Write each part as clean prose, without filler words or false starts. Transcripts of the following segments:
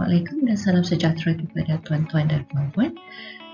Assalamualaikum dan salam sejahtera kepada tuan-tuan dan puan-puan.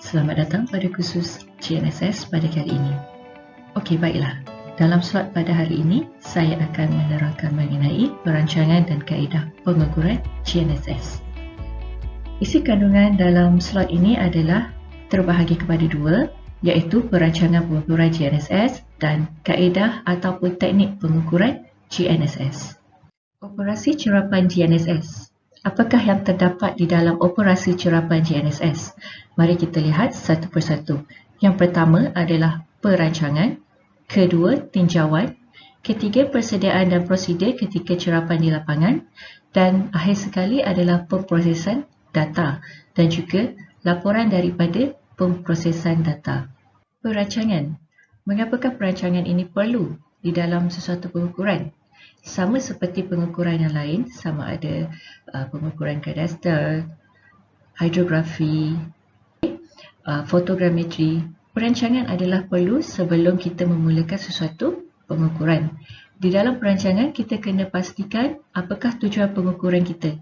Selamat datang pada kursus GNSS pada kali ini. Okey, baiklah. Dalam slot pada hari ini, saya akan menerangkan mengenai perancangan dan kaedah pengukuran GNSS. Isi kandungan dalam slot ini adalah terbahagi kepada dua, iaitu perancangan pengukuran GNSS dan kaedah ataupun teknik pengukuran GNSS. Operasi cerapan GNSS. Apakah yang terdapat di dalam operasi cerapan GNSS? Mari kita lihat satu persatu. Yang pertama adalah perancangan, kedua tinjauan, ketiga persediaan dan prosedur ketika cerapan di lapangan, dan akhir sekali adalah pemprosesan data dan juga laporan daripada pemprosesan data. Perancangan. Mengapakah perancangan ini perlu di dalam sesuatu pengukuran? Sama seperti pengukuran yang lain, sama ada pengukuran kadaster, hidrografi, fotogrametri. Perancangan adalah perlu sebelum kita memulakan sesuatu pengukuran. Di dalam perancangan, kita kena pastikan apakah tujuan pengukuran kita.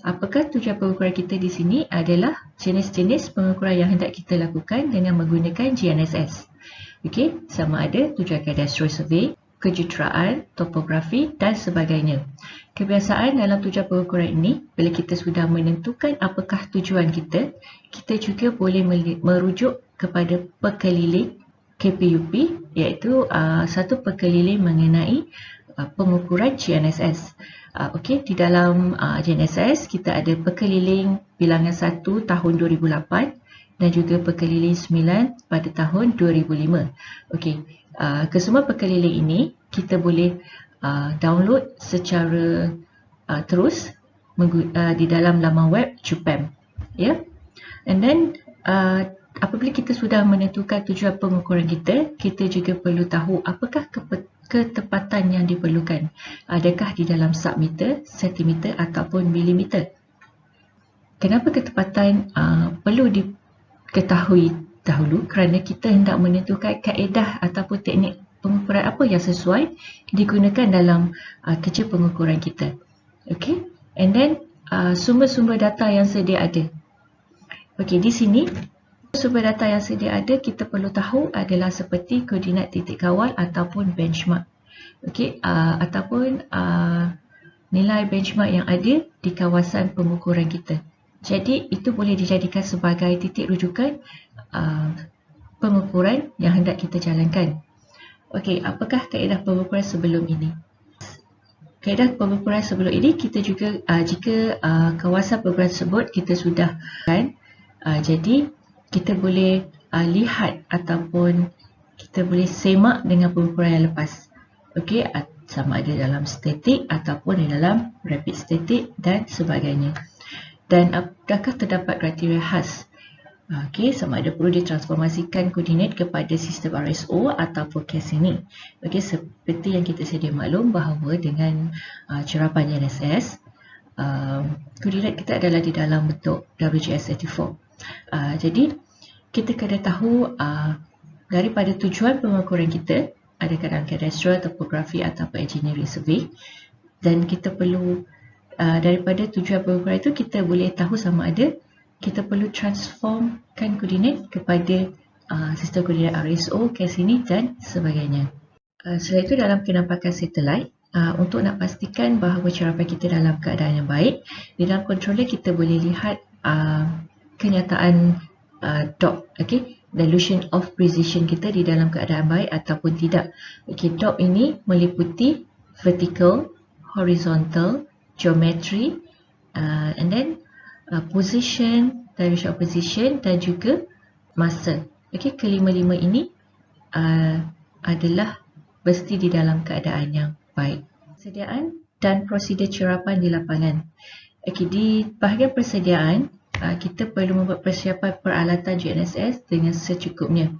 Apakah tujuan pengukuran kita di sini adalah jenis-jenis pengukuran yang hendak kita lakukan dengan menggunakan GNSS. Okey, sama ada tujuan cadastral survey, kejuruteraan, topografi dan sebagainya. Kebiasaan dalam tujuan pengukuran ini, bila kita sudah menentukan apakah tujuan kita, kita juga boleh merujuk kepada pekeliling KPUP, iaitu satu pekeliling mengenai pengukuran GNSS. Okey, di dalam GNSS kita ada pekeliling bilangan 1 tahun 2008 dan juga pekeliling 9 pada tahun 2005. Okey. Kesemua pekeliling ini kita boleh download secara terus di dalam laman web JUPAM. And then apabila kita sudah menentukan tujuan pengukuran kita, kita juga perlu tahu apakah ketepatan yang diperlukan. Adakah di dalam submeter, sentimeter ataupun milimeter. Kenapa ketepatan perlu diketahui dahulu? Kerana kita hendak menentukan kaedah ataupun teknik pengukuran apa yang sesuai digunakan dalam kerja pengukuran kita. Okey, and then sumber-sumber data yang sedia ada. Okey, di sini sumber data yang sedia ada kita perlu tahu adalah seperti koordinat titik kawal ataupun benchmark. Okey, ataupun nilai benchmark yang ada di kawasan pengukuran kita. Jadi itu boleh dijadikan sebagai titik rujukan pengukuran yang hendak kita jalankan. Okey, apakah kaedah pengukuran sebelum ini? Kaedah pengukuran sebelum ini kita juga jika kawasan pengukuran tersebut kita sudah jadi kita boleh lihat ataupun kita boleh semak dengan pengukuran yang lepas. Okey, sama ada dalam statik ataupun di dalam rapid static dan sebagainya. Dan apakah terdapat kriteria khas? Okey, sama ada perlu ditransformasikan koordinat kepada sistem RSO ataupun CAS ini. Okey, seperti yang kita sedia maklum bahawa dengan cerapan GNSS, koordinat kita adalah di dalam bentuk WGS84. Jadi, kita kena tahu daripada tujuan pengukuran kita, adakah dalam cadastral, topografi ataupun engineering survey, dan kita perlu daripada tujuan pengukuran itu kita boleh tahu sama ada kita perlu transformkan koordinat kepada sistem koordinat RSO, CAS ini dan sebagainya. Selain itu dalam penampakan satelit, untuk nak pastikan bahawa cerapan kita dalam keadaan yang baik, di dalam controller kita boleh lihat kenyataan DOP, dilution of precision kita di dalam keadaan baik ataupun tidak. DOP ini meliputi vertical, horizontal, geometry, and then position, direction of position dan juga masa. Okey, kelima-lima ini adalah mesti di dalam keadaan yang baik. Persediaan dan prosedur cerapan di lapangan. Okey, di bahagian persediaan kita perlu membuat persiapan peralatan GNSS dengan secukupnya.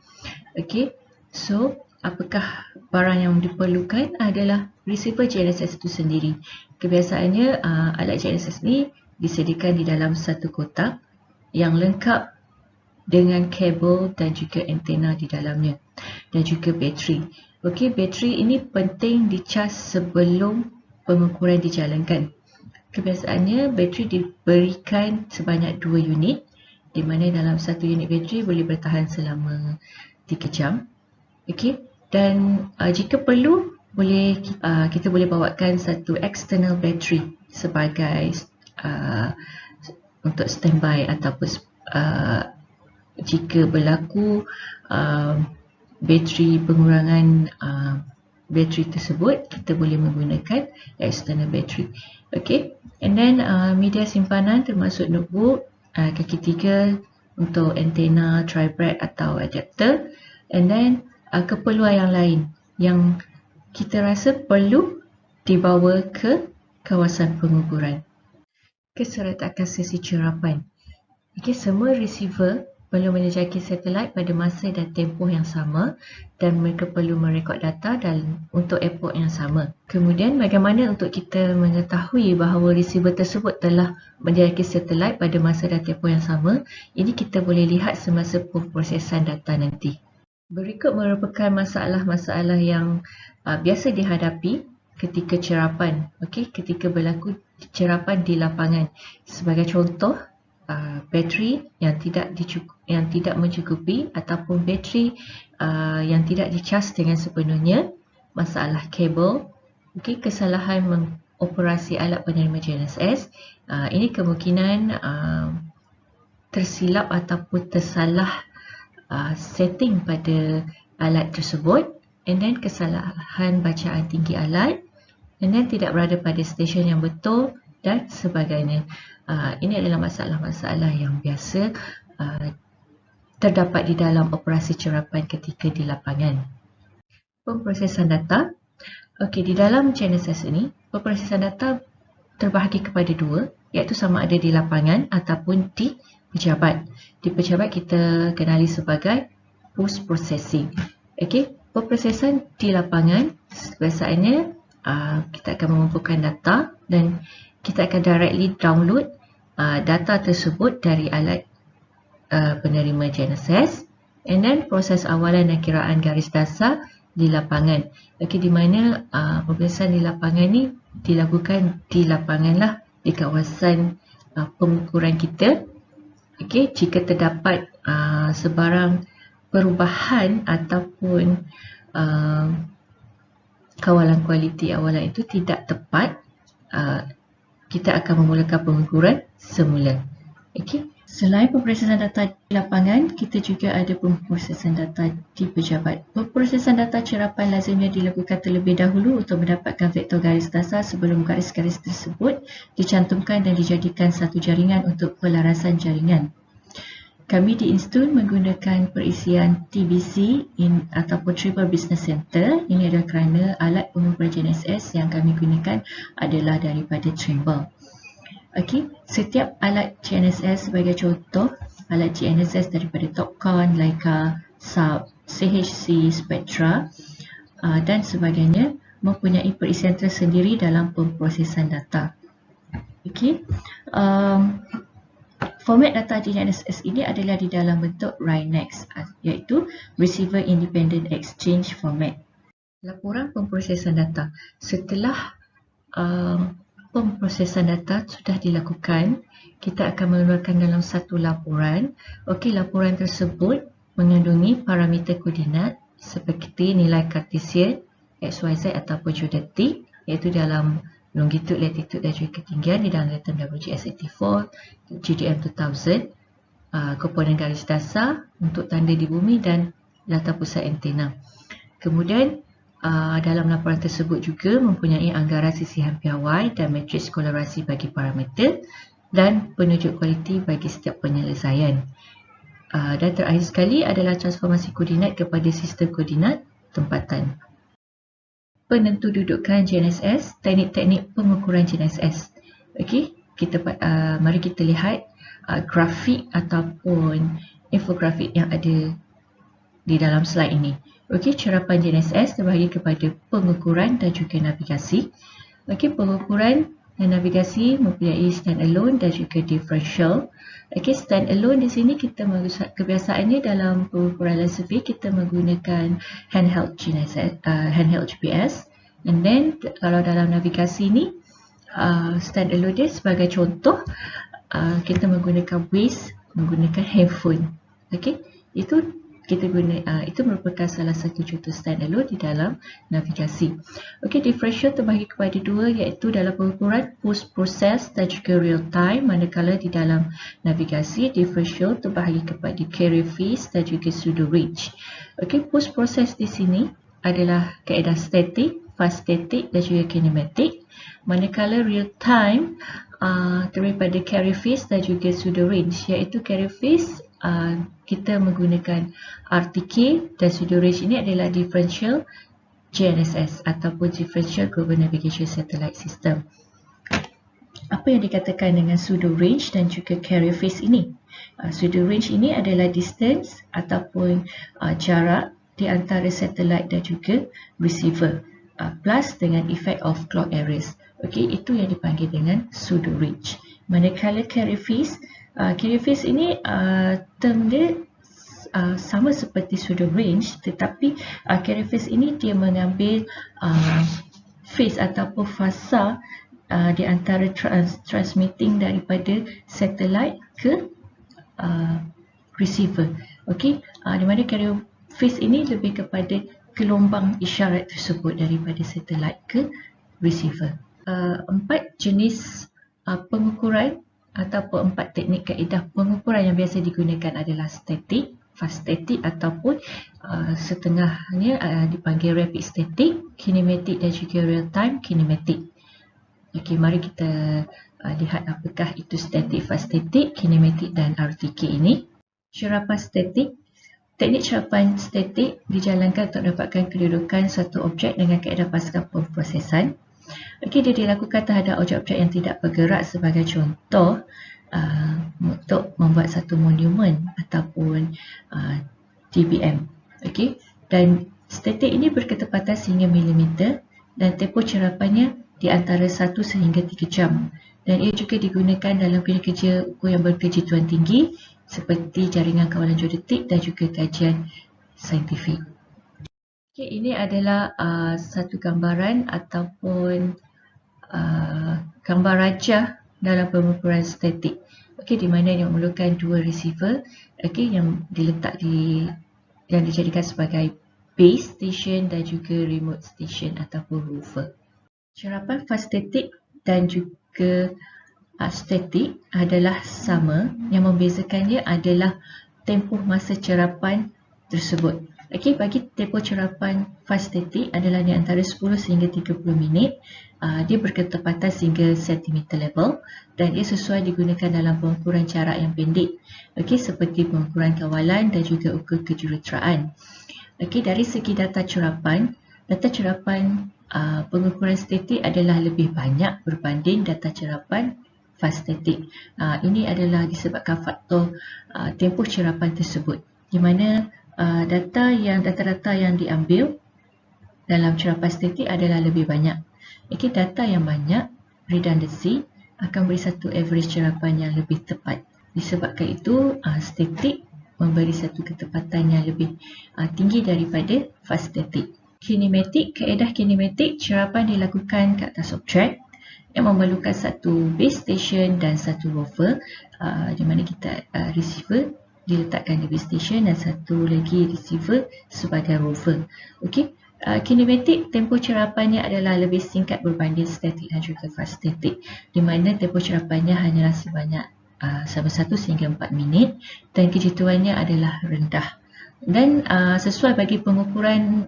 Okey, so apakah barang yang diperlukan adalah receiver GNSS itu sendiri. Kebiasaannya alat GNSS ini disediakan di dalam satu kotak yang lengkap dengan kabel dan juga antena di dalamnya dan juga bateri. Okey, bateri ini penting dicas sebelum pengukuran dijalankan. Kebiasaannya bateri diberikan sebanyak 2 unit, di mana dalam satu unit bateri boleh bertahan selama 3 jam. Okey, dan jika perlu kita boleh bawakan satu external battery sebagai untuk standby ataupun jika berlaku bateri pengurangan bateri tersebut, kita boleh menggunakan external battery. Okay, and then media simpanan termasuk notebook, kaki 3 untuk antena, tribrad atau adapter, and then keperluan yang lain yang kita rasa perlu dibawa ke kawasan pengukuran. Keserentakan sesi cerapan. Okay, semua receiver perlu menjejaki satelit pada masa dan tempoh yang sama dan mereka perlu merekod data untuk epok yang sama. Kemudian bagaimana untuk kita mengetahui bahawa receiver tersebut telah menjejaki satelit pada masa dan tempoh yang sama? Ini kita boleh lihat semasa pemprosesan data nanti. Berikut merupakan masalah-masalah yang biasa dihadapi ketika cerapan. Okay, ketika berlaku cerapan di lapangan. Sebagai contoh, bateri yang tidak mencukupi ataupun bateri yang tidak dicas dengan sepenuhnya, masalah kabel, okay, kesalahan mengoperasi alat penerima GNSS, ini kemungkinan tersilap ataupun tersalah setting pada alat tersebut, and then kesalahan bacaan tinggi alat, and then tidak berada pada stesen yang betul dan sebagainya. Ini adalah masalah-masalah yang biasa terdapat di dalam operasi cerapan ketika di lapangan. Pemprosesan data. Okey, di dalam GNSS ini, pemprosesan data terbahagi kepada dua, iaitu sama ada di lapangan ataupun di pejabat. Di pejabat kita kenali sebagai post processing. Okey, pemprosesan di lapangan biasanya kita akan mengumpulkan data dan kita akan directly download data tersebut dari alat penerima GNSS, and then proses awalan dan kiraan garis dasar di lapangan. Okey, di mana pemprosesan di lapangan ni dilakukan di lapangan lah, di kawasan pengukuran kita. Okey, jika terdapat sebarang perubahan ataupun kawalan kualiti awalan itu tidak tepat, kita akan memulakan pengukuran semula. Okey. Selain pemprosesan data di lapangan, kita juga ada pemprosesan data di pejabat. Pemprosesan data cerapan lazimnya dilakukan terlebih dahulu untuk mendapatkan vektor garis dasar sebelum garis-garis tersebut dicantumkan dan dijadikan satu jaringan untuk pelarasan jaringan. Kami di Instun menggunakan perisian TBC ataupun Triple Business Center. Ini adalah kerana alat pengukuran GNSS yang kami gunakan adalah daripada Trimble. Okey, setiap alat GNSS sebagai contoh, alat GNSS daripada Topcon, Leica, Sub, CHC, Spectra dan sebagainya mempunyai perisian tersendiri dalam pemprosesan data. Okey. Format data GNSS ini adalah di dalam bentuk RINEX, iaitu Receiver Independent Exchange Format. Laporan pemprosesan data. Setelah pemprosesan data sudah dilakukan, kita akan mengeluarkan dalam satu laporan. Okey, laporan tersebut mengandungi parameter koordinat seperti nilai Cartesian, XYZ ataupun geodetik, iaitu dalam longitude, latitude dan juga ketinggian di dalam datum WGS84, GDM 2000, komponen garis dasar untuk tanda di bumi dan data pusat antena. Kemudian dalam laporan tersebut juga mempunyai anggaran sisihan piawai dan matriks kolerasi bagi parameter dan penunjuk kualiti bagi setiap penyelesaian. Dan terakhir sekali adalah transformasi koordinat kepada sistem koordinat tempatan. Penentu dudukan GNSS, teknik-teknik pengukuran GNSS. Okey, mari kita lihat grafik ataupun infografik yang ada di dalam slide ini. Okey, cerapan GNSS terbahagi kepada pengukuran dan juga navigasi. Okey, pengukuran dan navigasi mempunyai standalone dan juga differential. Okey, standalone di sini kita kebiasaannya dalam pengukuran land survey kita menggunakan handheld GPS, and then kalau dalam navigasi ni stand alone dia sebagai contoh, kita menggunakan Waze, menggunakan handphone. Okey, itu kita guna, itu merupakan salah satu contoh stand alone di dalam navigasi. Okey, differential terbahagi kepada dua, iaitu dalam pengukuran post process dan juga real time, manakala di dalam navigasi differential terbahagi kepada carrier phase dan juga pseudo range. Okey, post process di sini adalah kaedah static, fast static dan juga kinematic, manakala real time daripada carrier phase dan juga pseudo range, iaitu carrier phase kita menggunakan RTK dan pseudo range ini adalah differential GNSS ataupun differential global navigation satellite system. Apa yang dikatakan dengan pseudo range dan juga carrier phase ini? Pseudo range ini adalah distance ataupun jarak di antara satellite dan juga receiver, plus dengan effect of clock errors. Okey, itu yang dipanggil dengan pseudo range. Manakala carrier phase ini term dia sama seperti pseudo range, tetapi carrier phase ini dia mengambil phase ataupun fasa di antara transmitting daripada satellite ke receiver. Okey, di mana carrier phase ini lebih kepada gelombang isyarat tersebut daripada satellite ke receiver. 4 jenis pengukuran ataupun 4 teknik kaedah pengukuran yang biasa digunakan adalah static, fast static ataupun setengahnya dipanggil rapid static, kinematic dan juga real time kinematic. Okey, mari kita lihat apakah itu static, fast static, kinematic dan RTK ini. Cerapan static. Teknik cerapan static dijalankan untuk mendapatkan kedudukan satu objek dengan kaedah pasca pemprosesan. Okey, dia dilakukan terhadap objek-objek yang tidak bergerak, sebagai contoh untuk membuat satu monumen ataupun TBM. Okey, dan statik ini berketepatan sehingga milimeter dan tempoh cerapannya di antara 1 sehingga 3 jam. Dan ia juga digunakan dalam kerja ukur yang berkejutuan tinggi seperti jaringan kawalan geodetik dan juga kajian saintifik. Okay, ini adalah satu gambaran ataupun gambar rajah dalam pengukuran statik. Okey, di mana yang memerlukan 2 receiver, okey, yang dijadikan sebagai base station dan juga remote station ataupun rover. Cerapan fast static dan juga statik adalah sama, yang membezakannya adalah tempoh masa cerapan tersebut. Okey, bagi tempoh cerapan fast static adalah di antara 10 sehingga 30 minit. Dia berketepatan sehingga centimeter level dan ia sesuai digunakan dalam pengukuran jarak yang pendek. Okey, seperti pengukuran kawalan dan juga ukur kejuruteraan. Okey, dari segi data cerapan pengukuran statik adalah lebih banyak berbanding data cerapan fast static. Ini adalah disebabkan faktor tempoh cerapan tersebut, di mana data-data yang diambil dalam cerapan statik adalah lebih banyak. Okey, data yang banyak, redundancy, akan beri satu average cerapan yang lebih tepat. Disebabkan itu, statik memberi satu ketepatan yang lebih tinggi daripada fast static. Kinematik, kaedah kinematik, cerapan dilakukan ke atas objek yang memerlukan satu base station dan satu rover, di mana kita receiver diletakkan di base station dan satu lagi receiver sebagai rover. Okey, kinematik, tempoh cerapannya adalah lebih singkat berbanding statik dan juga fast static, di mana tempoh cerapannya hanyalah sebanyak 1 sehingga 4 minit dan kejutuannya adalah rendah. Dan sesuai bagi pengukuran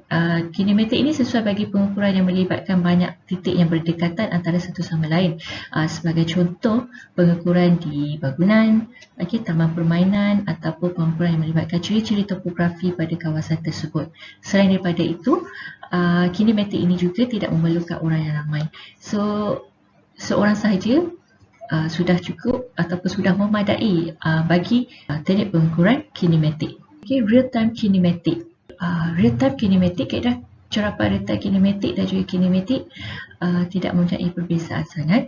kinematik ini sesuai bagi pengukuran yang melibatkan banyak titik yang berdekatan antara satu sama lain. Sebagai contoh, pengukuran di bangunan, taman permainan ataupun pengukuran yang melibatkan ciri-ciri topografi pada kawasan tersebut. Selain daripada itu, kinematik ini juga tidak memerlukan orang yang ramai. So, seorang sahaja sudah cukup ataupun sudah memadai bagi teknik pengukuran kinematik. Okay, real-time kinematic. Real-time kinematic, kaedah cerapan real-time kinematic dan juga kinematic tidak mempunyai perbezaan sangat.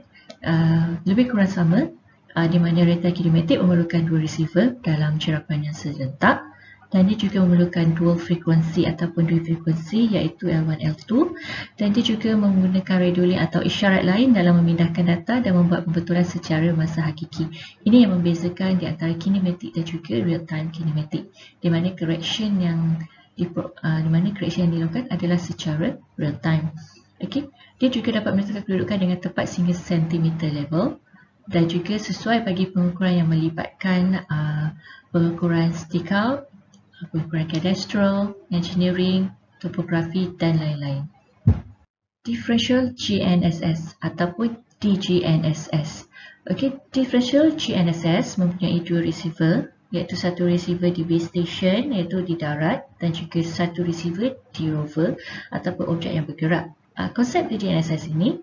Lebih kurang sama, di mana real-time kinematic memerlukan 2 receiver dalam cerapan yang serentak dan dia juga memerlukan dual frekuensi ataupun dua frekuensi iaitu L1, L2, dan dia juga menggunakan radio link atau isyarat lain dalam memindahkan data dan membuat pembetulan secara masa hakiki. Ini yang membezakan di antara kinematik dan juga real time kinematik, di mana correction yang dilakukan adalah secara real time. Okey, dia juga dapat menentukan kedudukan dengan tepat sehingga sentimeter level dan juga sesuai bagi pengukuran yang melibatkan pengukuran stick out, pengukuran cadastral, engineering, topografi dan lain-lain. Differential GNSS ataupun DGNSS. Okey, differential GNSS mempunyai dua receiver, iaitu satu receiver di base station iaitu di darat dan juga satu receiver di rover ataupun objek yang bergerak. Konsep DGNSS ini,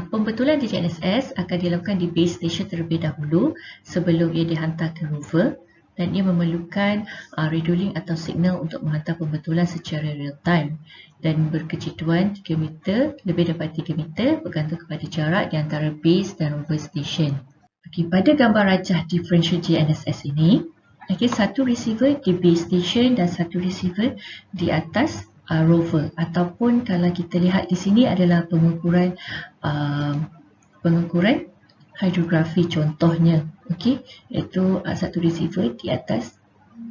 pembetulan DGNSS akan dilakukan di base station terlebih dahulu sebelum ia dihantar ke rover, dan ia memerlukan radio link atau signal untuk menghantar pembetulan secara real time dan berkejituan 3 meter, lebih daripada 3 meter bergantung kepada jarak di antara base dan rover station. Okay, pada gambar rajah differential GNSS ini, satu receiver di base station dan satu receiver di atas rover, ataupun kalau kita lihat di sini adalah pengukuran hidrografi contohnya, iaitu satu receiver di atas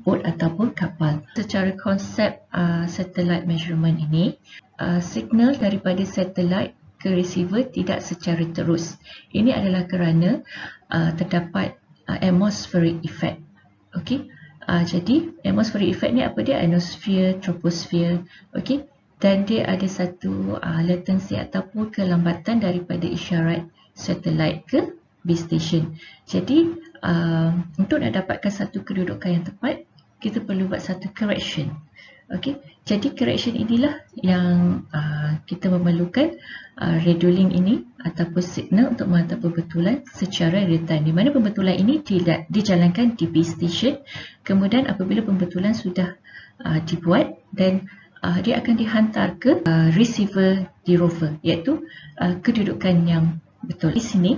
boat ataupun kapal. Secara konsep satellite measurement ini, signal daripada satellite ke receiver tidak secara terus. Ini adalah kerana terdapat atmospheric effect. Jadi atmospheric effect ni apa dia? Ionosphere, troposphere, dan dia ada satu latency ataupun kelambatan daripada isyarat satellite ke base station. Jadi untuk nak dapatkan satu kedudukan yang tepat, kita perlu buat satu correction. Jadi correction inilah yang kita memerlukan radio link ini ataupun signal untuk menghantar pembetulan secara real time, di mana pembetulan ini dijalankan di base station. Kemudian apabila pembetulan sudah dibuat, dan dia akan dihantar ke receiver di rover, iaitu kedudukan yang betul. Di sini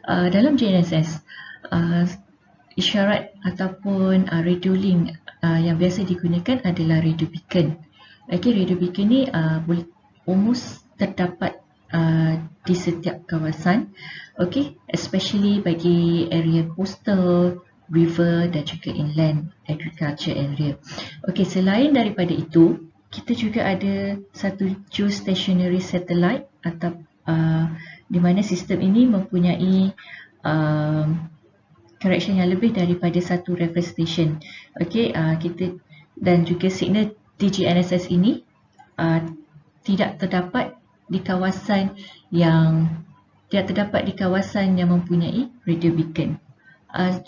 dalam GNSS, isyarat ataupun radio link yang biasa digunakan adalah radio beacon. Radio beacon ni boleh almost terdapat di setiap kawasan, especially bagi area coastal, river dan juga inland agriculture area. Selain daripada itu, kita juga ada satu geostationary satellite atau di mana sistem ini mempunyai correction yang lebih daripada satu reference station. Kita dan juga signal DGNSS ini tidak terdapat di kawasan yang mempunyai radio beacon.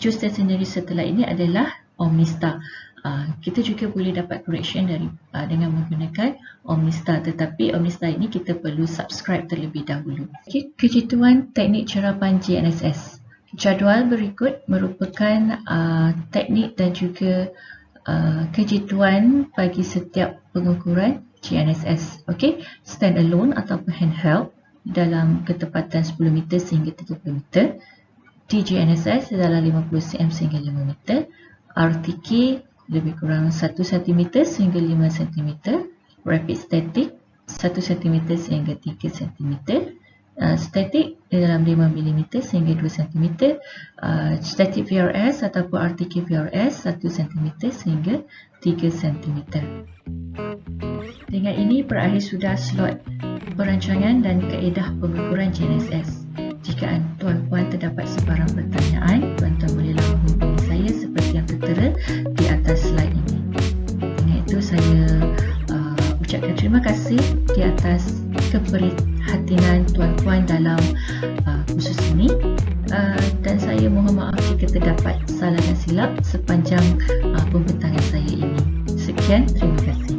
Geostationary satellite ini adalah OmniStar. Kita juga boleh dapat correction dengan menggunakan OmniStar, tetapi OmniStar ini kita perlu subscribe terlebih dahulu. Kejituan teknik cerapan GNSS. Jadual berikut merupakan teknik dan juga kejituan bagi setiap pengukuran GNSS. Stand alone ataupun handheld dalam ketepatan 10 meter sehingga 30 meter. DGNSS dalam 50 cm sehingga 5 meter. RTK lebih kurang 1 cm sehingga 5 cm. Rapid static 1 cm sehingga 3 cm. Static dalam 5 mm sehingga 2 cm. Static VRS ataupun RTK VRS 1 cm sehingga 3 cm. Dengan ini berakhir sudah slot perancangan dan kaedah pengukuran GNSS. Jika tuan-puan terdapat sebarang pertanyaan, tuan-tuan bolehlah menghubungi saya seperti yang tertera di atas slide ini. Dengan itu saya ucapkan terima kasih di atas keprihatinan tuan-puan dalam kursus ini, dan saya mohon maaf jika terdapat salah dan silap sepanjang pembentangan saya ini. Sekian, terima kasih.